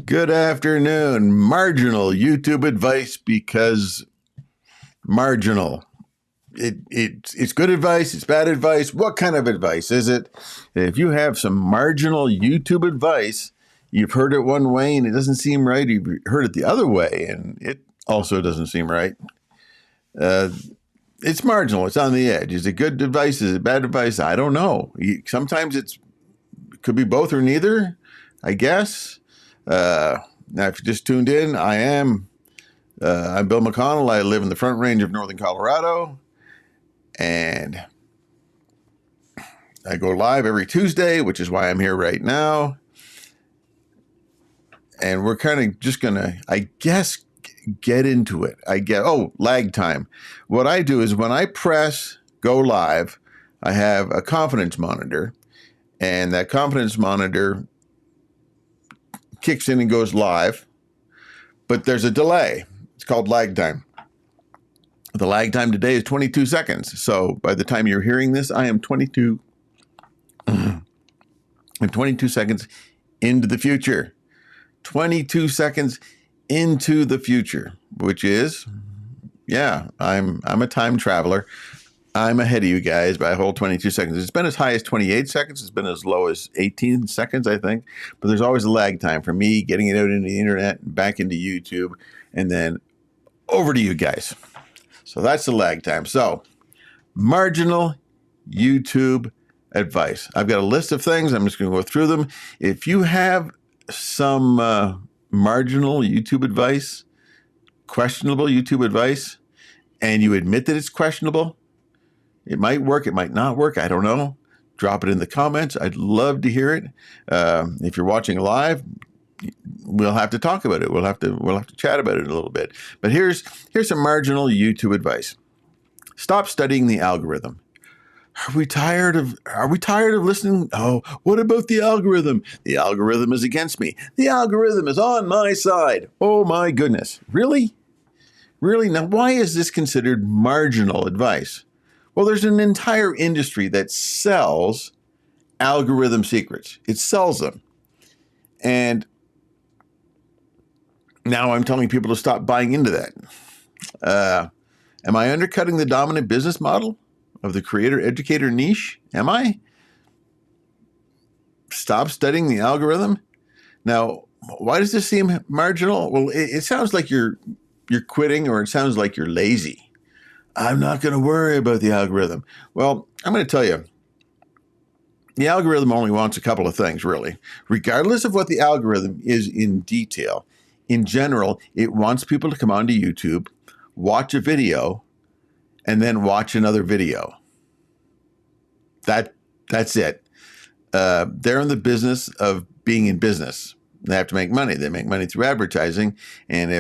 Good afternoon. Marginal YouTube advice because marginal. It's good advice. It's bad advice. What kind of advice is it? If you have some marginal YouTube advice, you've heard it one way and it doesn't seem right. You've heard it the other way and it also doesn't seem right. It's marginal. It's on the edge. Is it good advice? Is it bad advice? I don't know. Sometimes it could be both or neither, I guess. Now, if you just tuned in, I'm Bill McConnell. I live in the Front Range of Northern Colorado, and I go live every Tuesday, which is why I'm here right now. And we're kind of just going to, I guess, get into it. Lag time. What I do is when I press go live, I have a confidence monitor, and that confidence monitor kicks in and goes live, but there's a delay. It's called lag time. The lag time today is 22 seconds. So by the time you're hearing this, I'm 22 seconds into the future. 22 seconds into the future, which is, I'm a time traveler. I'm ahead of you guys by a whole 22 seconds. It's been as high as 28 seconds. It's been as low as 18 seconds, I think. But there's always a lag time for me getting it out into the internet, back into YouTube, and then over to you guys. So that's the lag time. So marginal YouTube advice. I've got a list of things. I'm just going to go through them. If you have some marginal YouTube advice, questionable YouTube advice, and you admit that it's questionable, it might work, it might not work, I don't know. Drop it in the comments. I'd love to hear it. If you're watching live, we'll have to talk about it. We'll have to chat about it a little bit. But here's some marginal YouTube advice. Stop studying the algorithm. Are we tired of listening? Oh, what about the algorithm? The algorithm is against me. The algorithm is on my side. Oh my goodness. Really? Really? Now, why is this considered marginal advice? Well, there's an entire industry that sells algorithm secrets. It sells them. And now I'm telling people to stop buying into that. Am I undercutting the dominant business model of the creator-educator niche? Am I? Stop studying the algorithm? Now, why does this seem marginal? Well, it sounds like you're quitting, or it sounds like you're lazy. I'm not going to worry about the algorithm. Well, I'm going to tell you, the algorithm only wants a couple of things, really. Regardless of what the algorithm is in detail, in general, it wants people to come onto YouTube, watch a video, and then watch another video. That's it. They're in the business of being in business. They have to make money. They make money through advertising, and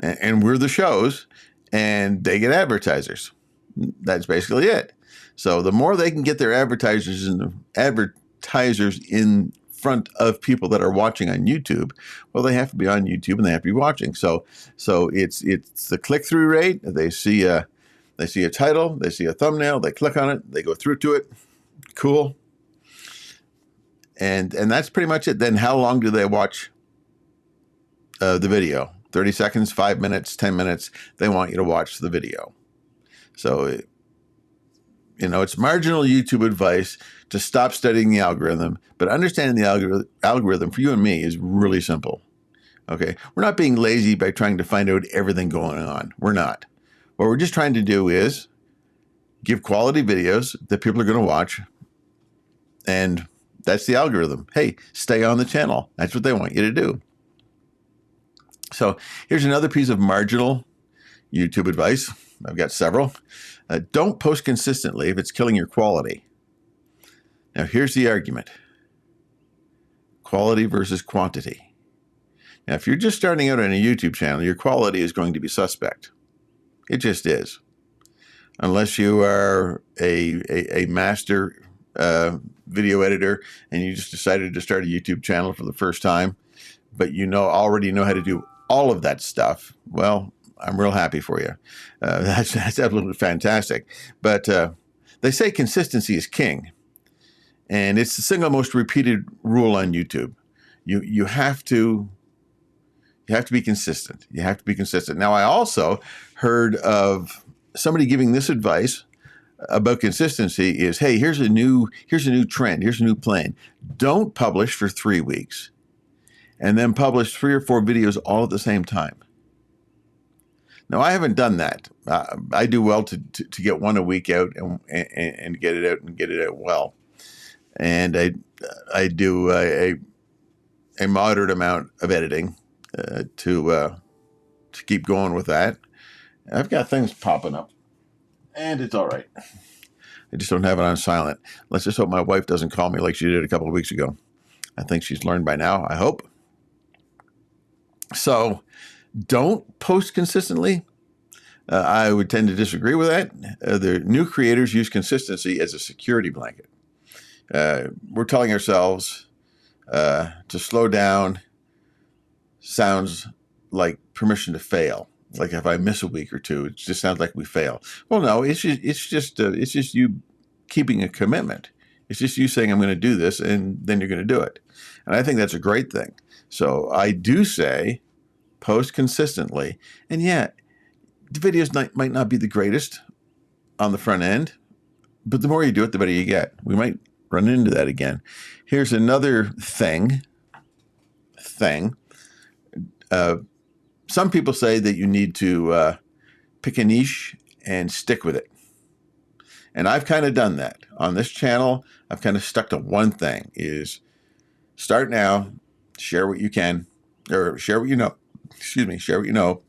we're the shows, and they get advertisers. That's basically it. So the more they can get their advertisers in front of people that are watching on YouTube, well, they have to be on YouTube and they have to be watching. So it's the click-through rate. They see a title, they see a thumbnail, they click on it, they go through to it. Cool. And that's pretty much it. Then how long do they watch the video? 30 seconds, 5 minutes, 10 minutes. They want you to watch the video. So, it's marginal YouTube advice to stop studying the algorithm, but understanding the algorithm for you and me is really simple. Okay. We're not being lazy by trying to find out everything going on. We're not. What we're just trying to do is give quality videos that people are going to watch. And that's the algorithm. Hey, stay on the channel. That's what they want you to do. So here's another piece of marginal YouTube advice. I've got several. Don't post consistently if it's killing your quality. Now, here's the argument. Quality versus quantity. Now, if you're just starting out on a YouTube channel, your quality is going to be suspect. It just is. Unless you are a master video editor and you just decided to start a YouTube channel for the first time, but already know how to do all of that stuff, well, I'm real happy for you. That's absolutely fantastic. But they say consistency is king. And it's the single most repeated rule on YouTube. You have to You have to be consistent. You have to be consistent. Now, I also heard of somebody giving this advice about consistency is, hey, here's a new trend. Here's a new plan. Don't publish for 3 weeks and then publish 3 or 4 videos all at the same time. Now, I haven't done that. I do well to get one a week out and get it out well. And I do a moderate amount of editing to keep going with that. I've got things popping up, and it's all right. I just don't have it on silent. Let's just hope my wife doesn't call me like she did a couple of weeks ago. I think she's learned by now, I hope. So don't post consistently. I would tend to disagree with that. The new creators use consistency as a security blanket. We're telling ourselves to slow down sounds like permission to fail. Like if I miss a week or two, it just sounds like we fail. Well, no, it's just you keeping a commitment. It's just you saying, I'm going to do this, and then you're going to do it. And I think that's a great thing. So I do say post consistently. And yeah, the videos might not be the greatest on the front end, but the more you do it, the better you get. We might run into that again. Here's another thing. Some people say that you need to pick a niche and stick with it. And I've kind of done that. On this channel, I've kind of stuck to one thing, is start now, share what you can, or share what you know. Share what you know.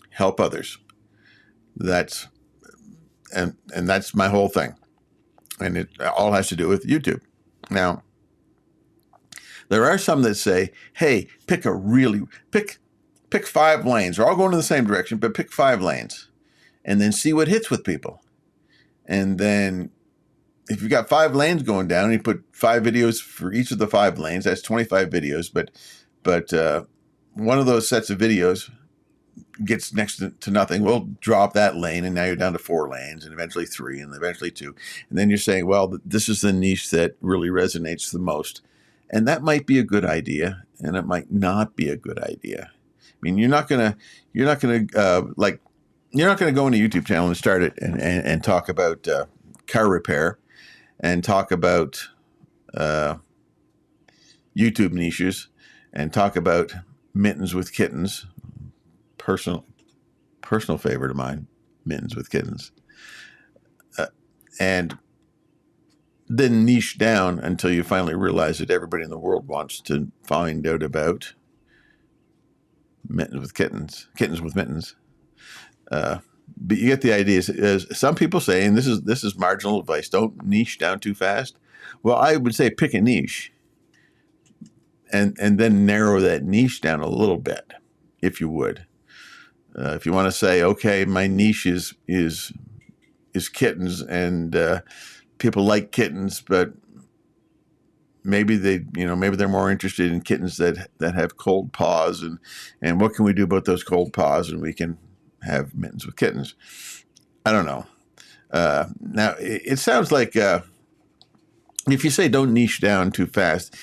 Help others. That's my whole thing. And it all has to do with YouTube. Now, there are some that say, hey, pick 5 lanes. They're all going in the same direction, but pick 5 lanes and then see what hits with people. And then if you've got 5 lanes going down and you put 5 videos for each of the 5 lanes, that's 25 videos. But one of those sets of videos gets next to nothing. We'll drop that lane, and now you're down to 4 lanes, and eventually 3, and eventually 2. And then you're saying, well, this is the niche that really resonates the most. And that might be a good idea, and it might not be a good idea. I mean, you're not gonna go on a YouTube channel and start it and talk about car repair and talk about YouTube niches and talk about mittens with kittens. Personal favorite of mine, mittens with kittens, and then niche down until you finally realize that everybody in the world wants to find out about mittens with kittens with mittens. But you get the idea. Some people say, and this is marginal advice, don't niche down too fast. Well, I would say pick a niche and then narrow that niche down a little bit, if you would. If you want to say, okay, my niche is kittens, and people like kittens, but maybe they're more interested in kittens that have cold paws, and what can we do about those cold paws? And we can have mittens with kittens. I don't know. Now it sounds like if you say don't niche down too fast,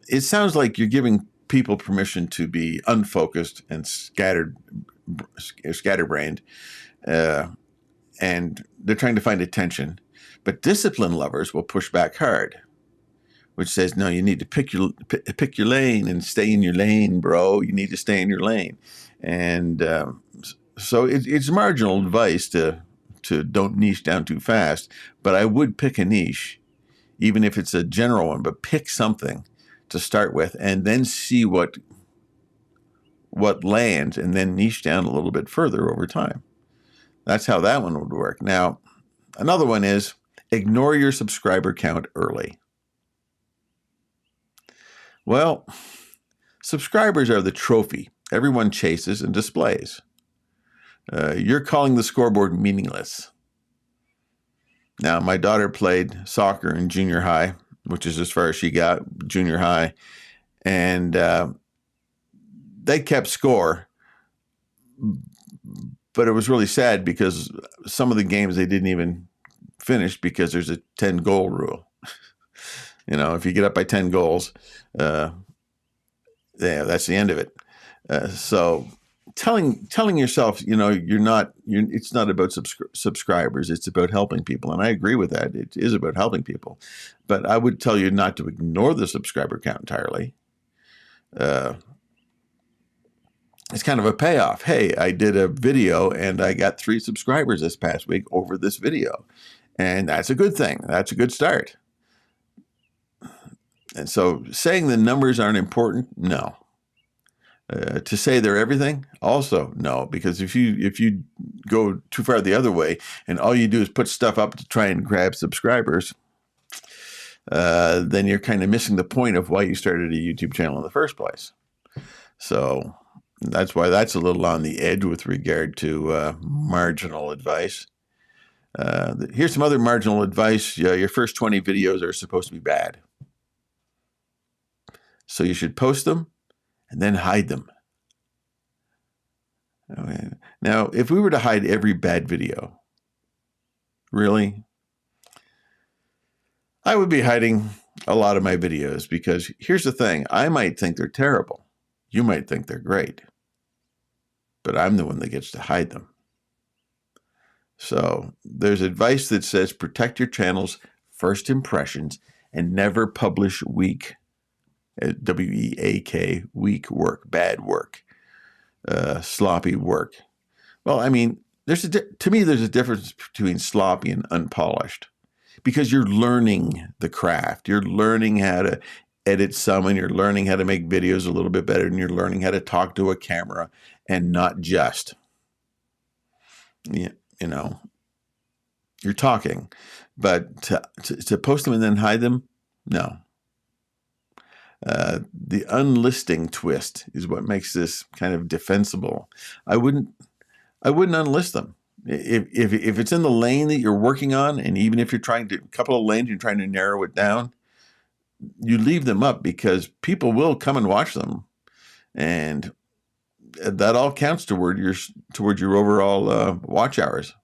it sounds like you're giving people permission to be unfocused and scatterbrained, and they're trying to find attention. But discipline lovers will push back hard, which says, no, you need to pick your lane and stay in your lane, bro. You need to stay in your lane. And so it's marginal advice to don't niche down too fast, but I would pick a niche, even if it's a general one, but pick something to start with and then see what lands, and then niche down a little bit further over time. That's how that one would work. Now, another one is ignore your subscriber count early. Well, subscribers are the trophy everyone chases and displays. You're calling the scoreboard meaningless. Now, my daughter played soccer in junior high, which is as far as she got, junior high, and they kept score, but it was really sad because some of the games they didn't even finish because there's a 10-goal rule. If you get up by 10 goals, Yeah, that's the end of it. So telling yourself, it's not about subscribers. It's about helping people. And I agree with that. It is about helping people. But I would tell you not to ignore the subscriber count entirely. It's kind of a payoff. Hey, I did a video and I got 3 subscribers this past week over this video. And that's a good thing. That's a good start. And so saying the numbers aren't important, no. To say they're everything, also no, because if you go too far the other way and all you do is put stuff up to try and grab subscribers, then you're kind of missing the point of why you started a YouTube channel in the first place. So that's why that's a little on the edge with regard to marginal advice. Here's some other marginal advice. Your first 20 videos are supposed to be bad. So you should post them and then hide them. Okay. Now, if we were to hide every bad video, really, I would be hiding a lot of my videos, because here's the thing. I might think they're terrible. You might think they're great. But I'm the one that gets to hide them. So there's advice that says protect your channel's first impressions and never publish weak, W-E-A-K, weak work, bad work, sloppy work. Well, I mean, to me, there's a difference between sloppy and unpolished, because you're learning the craft. You're learning how to edit some, and you're learning how to make videos a little bit better, and you're learning how to talk to a camera and not just, you're talking. But to post them and then hide them, no. The unlisting twist is what makes this kind of defensible. I wouldn't unlist them. If it's in the lane that you're working on, and even if you're trying to, a couple of lanes, you're trying to narrow it down, you leave them up, because people will come and watch them. And that all counts toward your overall watch hours,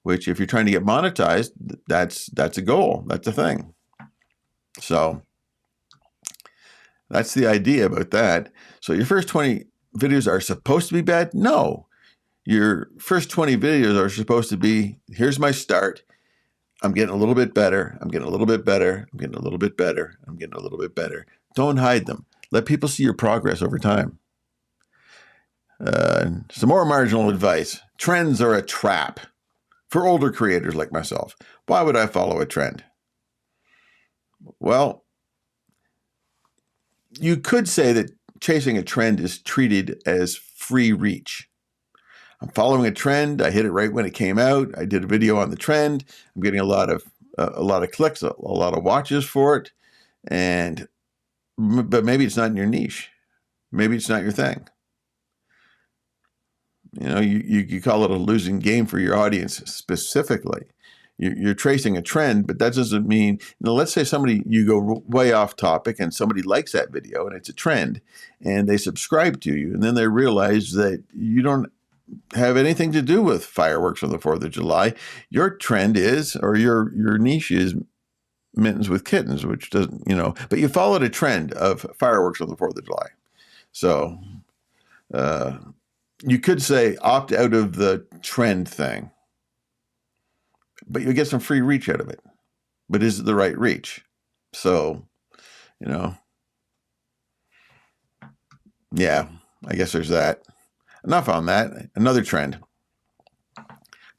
which, if you're trying to get monetized, that's a goal. That's a thing. So that's the idea about that. So your first 20 videos are supposed to be bad? No. Your first 20 videos are supposed to be, here's my start. I'm getting a little bit better. I'm getting a little bit better. I'm getting a little bit better. I'm getting a little bit better. Don't hide them. Let people see your progress over time. Some more marginal advice. Trends are a trap for older creators like myself. Why would I follow a trend? Well, you could say that chasing a trend is treated as free reach. I'm following a trend. I hit it right when it came out. I did a video on the trend. I'm getting a lot of clicks, a lot of watches for it. But maybe it's not in your niche. Maybe it's not your thing. You call it a losing game for your audience specifically. You're tracing a trend, but that doesn't mean, let's say you go way off topic and somebody likes that video and it's a trend and they subscribe to you, and then they realize that you don't have anything to do with fireworks on the 4th of July. Your trend is, or your niche is, mittens with kittens, which doesn't, but you followed a trend of fireworks on the 4th of July. So you could say opt out of the trend thing, but you'll get some free reach out of it. But is it the right reach? So, yeah, I guess there's that. Enough on that. Another trend.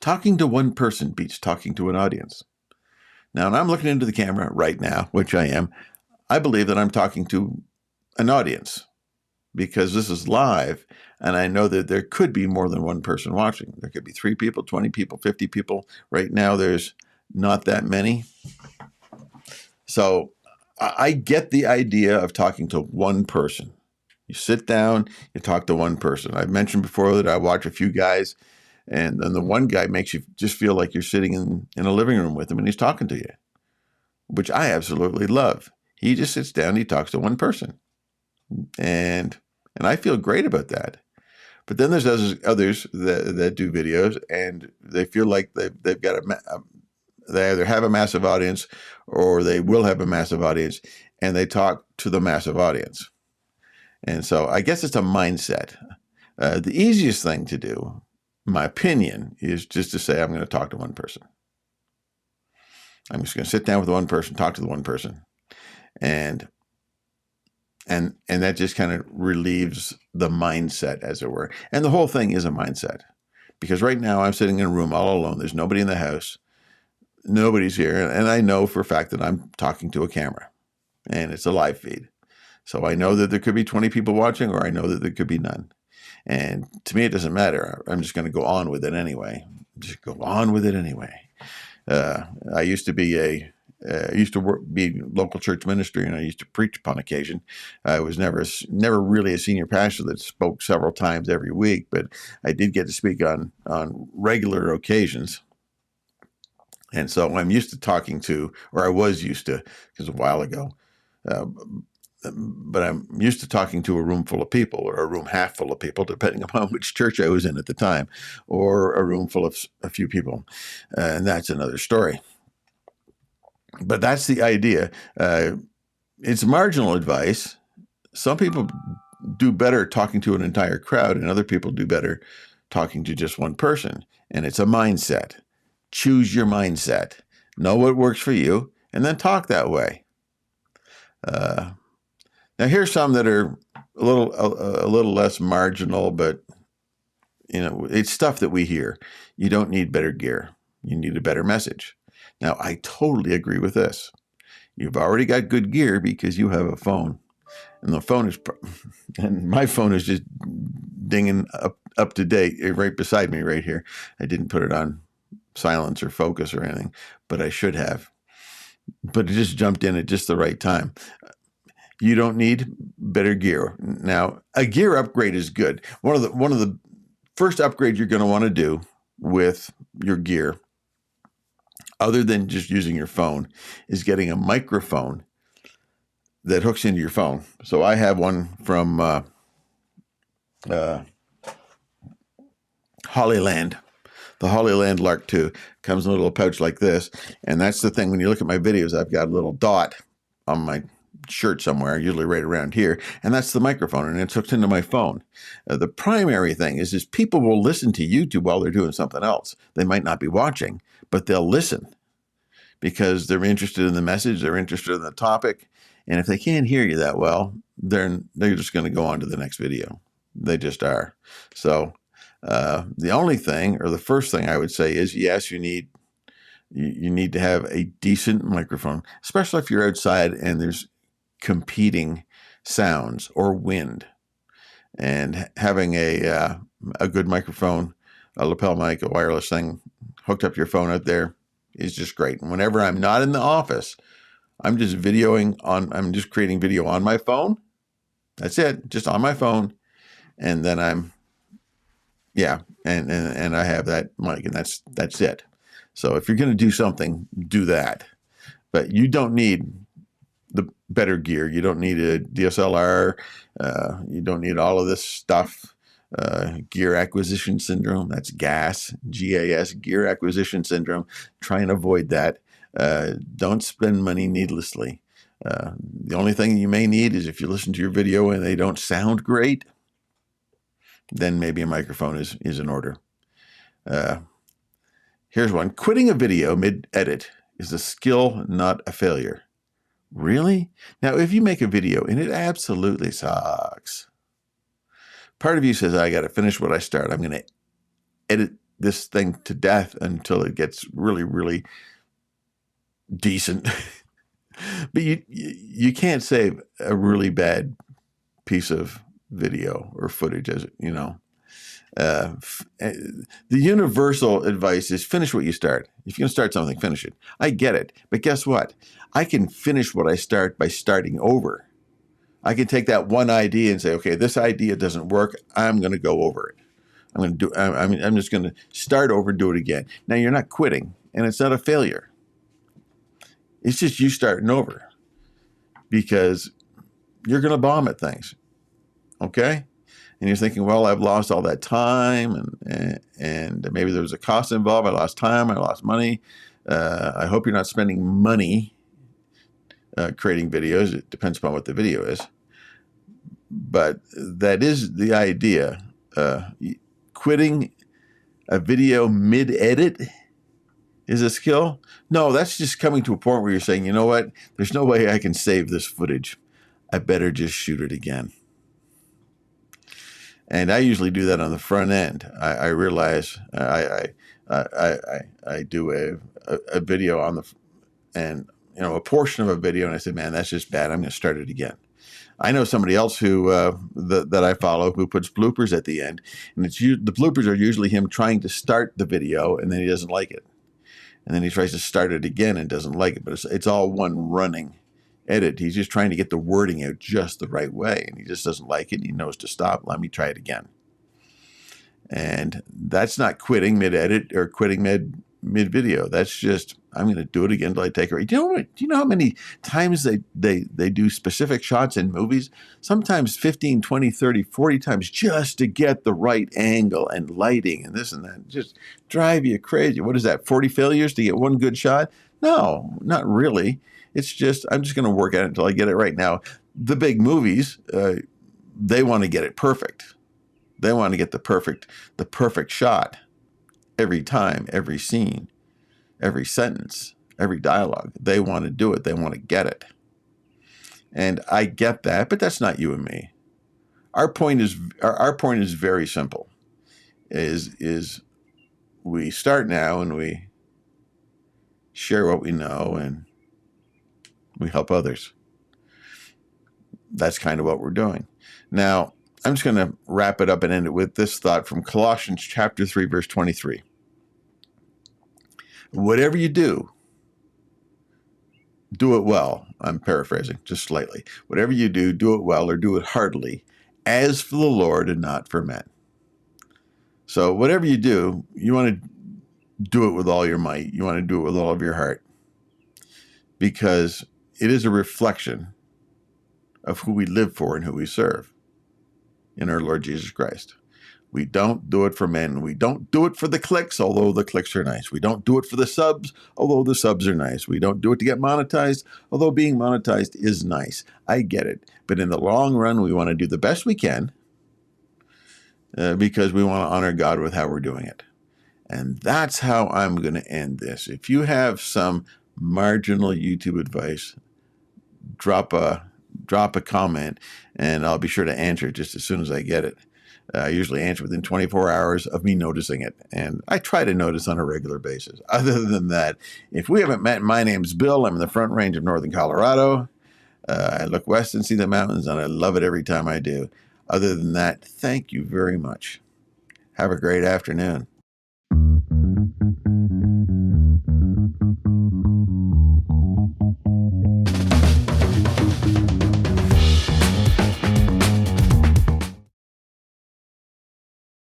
Talking to one person beats talking to an audience. Now, when I'm looking into the camera right now, which I am, I believe that I'm talking to an audience, because this is live, and I know that there could be more than one person watching. There could be 3 people, 20 people, 50 people. Right now, there's not that many. So I get the idea of talking to one person. You sit down, you talk to one person. I've mentioned before that I watch a few guys, and then the one guy makes you just feel like you're sitting in a living room with him and he's talking to you, which I absolutely love. He just sits down, he talks to one person. And I feel great about that. But then there's others that do videos, and they feel like they've got they either have a massive audience or they will have a massive audience, and they talk to the massive audience. And so I guess it's a mindset. The easiest thing to do, in my opinion, is just to say, I'm going to talk to one person. I'm just going to sit down with one person, talk to the one person. And that just kind of relieves the mindset, as it were. And the whole thing is a mindset. Because right now I'm sitting in a room all alone. There's nobody in the house. Nobody's here. And I know for a fact that I'm talking to a camera. And it's a live feed. So I know that there could be 20 people watching, or I know that there could be none. And to me, it doesn't matter. I'm just going to go on with it anyway. Just go on with it anyway. I used to be be local church ministry, and I used to preach upon occasion. I was never really a senior pastor that spoke several times every week, but I did get to speak on regular occasions. And so I'm used to talking to, or I was used to, because a while ago, but I'm used to talking to a room full of people, or a room half full of people, depending upon which church I was in at the time, or a room full of a few people. And that's another story. But that's the idea. It's marginal advice. Some people do better talking to an entire crowd, and other people do better talking to just one person. And it's a mindset. Choose your mindset. Know what works for you, and then talk that way. Now, here's some that are a little less marginal, but it's stuff that we hear. You don't need better gear. You need a better message. Now, I totally agree with this. You've already got good gear because you have a phone, and the phone is, and my phone is just dinging up to date right beside me right here. I didn't put it on silence or focus or anything, but I should have. But it just jumped in at just the right time. You don't need better gear. Now, a gear upgrade is good. One of the first upgrades you're going to want to do with your gear, other than just using your phone, is getting a microphone that hooks into your phone. So I have one from Hollyland. The Hollyland Lark 2 comes in a little pouch like this. And that's the thing. When you look at my videos, I've got a little dot on my shirt somewhere, usually right around here. And that's the microphone, and it's hooked into my phone. The primary thing is people will listen to YouTube while they're doing something else. They might not be watching, but they'll listen because they're interested in the message. They're interested in the topic. And if they can't hear you that well, they're just going to go on to the next video. They just are. So the only thing, or the first thing I would say is, yes, you need to have a decent microphone, especially if you're outside and there's competing sounds or wind. And having a good microphone, a lapel mic, a wireless thing hooked up to your phone out there is just great. And whenever I'm not in the office, I'm just creating video on my phone. That's it, just on my phone. And then and I have that mic, and that's it. So if you're going to do something, do that. But you don't need the better gear. You don't need a DSLR. You don't need all of this stuff. Gear acquisition syndrome. That's GAS, G-A-S, gear acquisition syndrome. Try and avoid that. Don't spend money needlessly. The only thing you may need is if you listen to your video and they don't sound great, then maybe a microphone is in order. Here's one. Quitting a video mid-edit is a skill, not a failure. Really? Now, if you make a video and it absolutely sucks, part of you says, I got to finish what I start. I'm going to edit this thing to death until it gets really, really decent. But you can't save a really bad piece of video or footage, as you know. The universal advice is finish what you start. If you're going to start something, finish it. I get it. But guess what? I can finish what I start by starting over. I can take that one idea and say, okay, this idea doesn't work. I'm going to go over it. I'm just going to start over and do it again. Now, you're not quitting, and it's not a failure. It's just you starting over because you're going to bomb at things. Okay? And you're thinking, well, I've lost all that time, and maybe there was a cost involved. I lost time. I lost money. I hope you're not spending money creating videos. It depends upon what the video is. but that is the idea. Quitting a video mid-edit is a skill? No, that's just coming to a point where you're saying, you know what? There's no way I can save this footage. I better just shoot it again. And I usually do that on the front end. I realize I do a video on and a portion of a video, and I say, man, that's just bad. I'm going to start it again. I know somebody else who that I follow who puts bloopers at the end, and the bloopers are usually him trying to start the video, and then he doesn't like it, and then he tries to start it again and doesn't like it. But it's all one running edit. He's just trying to get the wording out just the right way, and he just doesn't like it. And he knows to stop. Let me try it again. And that's not quitting mid-edit or quitting mid-video. That's just, I'm going to do it again until I take it right. Do you know how many times they do specific shots in movies? Sometimes 15, 20, 30, 40 times just to get the right angle and lighting and this and that. Just drive you crazy. What is that, 40 failures to get one good shot? No, not really. It's just, I'm just going to work at it until I get it right. Now, the big movies, they want to get it perfect. They want to get the perfect shot every time, every scene, every sentence, every dialogue. They want to do it. They want to get it. And I get that, but that's not you and me. Our point is very simple. Is we start now and we share what we know and we help others. That's kind of what we're doing. Now, I'm just going to wrap it up and end it with this thought from Colossians chapter 3, verse 23. Whatever you do it well. I'm paraphrasing just slightly. Whatever you do it well or do it heartily, as for the Lord and not for men. So whatever you do, you want to do it with all your might. You want to do it with all of your heart, because it is a reflection of who we live for and who we serve in our Lord Jesus Christ. We don't do it for men. We don't do it for the clicks, although the clicks are nice. We don't do it for the subs, although the subs are nice. We don't do it to get monetized, although being monetized is nice. I get it. But in the long run, we want to do the best we can because we want to honor God with how we're doing it. And that's how I'm going to end this. If you have some marginal YouTube advice, drop a comment, and I'll be sure to answer it just as soon as I get it. I usually answer within 24 hours of me noticing it, and I try to notice on a regular basis. Other than that, if we haven't met, my name's Bill. I'm in the Front Range of northern Colorado. I look west and see the mountains, and I love it every time I do. Other than that, thank you very much. Have a great afternoon.